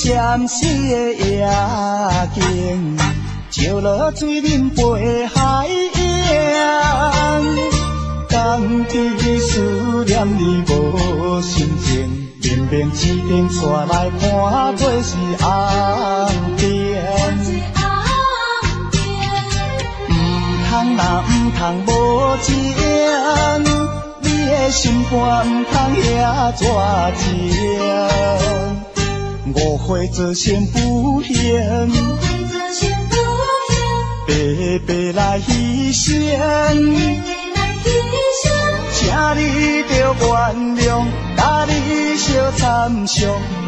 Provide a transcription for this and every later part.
闪烁的夜景，照落水面陪海洋。江边思念你无心情，明明一定带来看做是红灯。通若唔通无情，你的心肝唔通遐绝情。误会做仙不行，白白来牺牲。请你着原谅，甲你相参详，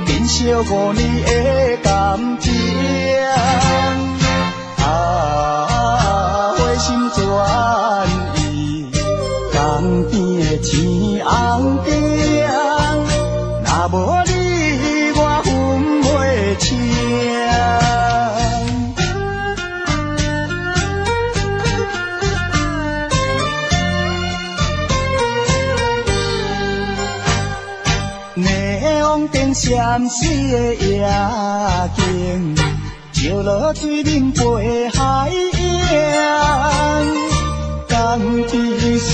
珍惜5年的感情。花心转意，江边的天红灯，若无你我分袂清。霓虹灯闪烁的夜景，照落水面陪海洋。江边思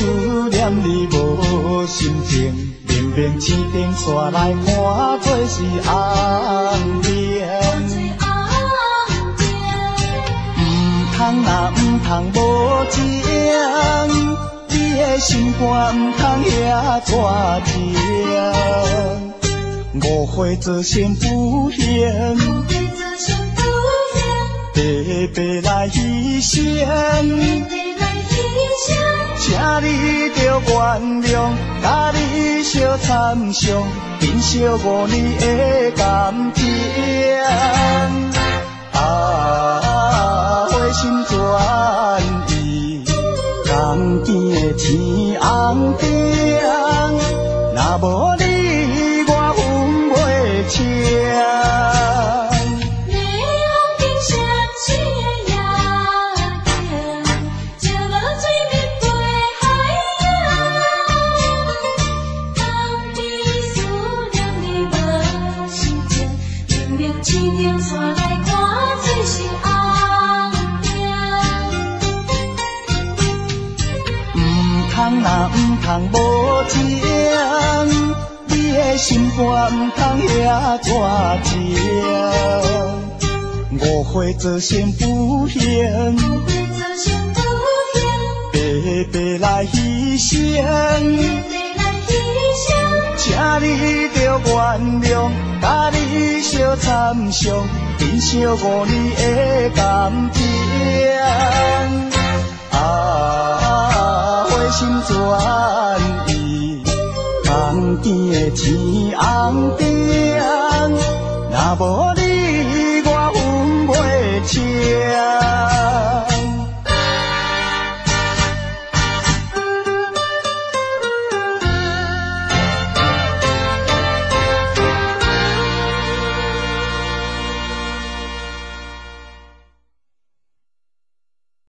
念你无心情，明明一定带来看做是红灯。通若唔通无情，你的心肝唔通遐绝情。误会做仙不行，白白来牺牲。请你着原谅，甲你相参详，珍惜5年的感情。花心转意，江边的天红灯，若无你我分袂清。通若唔通无情，你的心肝唔通遐绝情。误会做仙不行，白白来牺牲。请你着原谅，甲你相参详，珍惜5年的感情。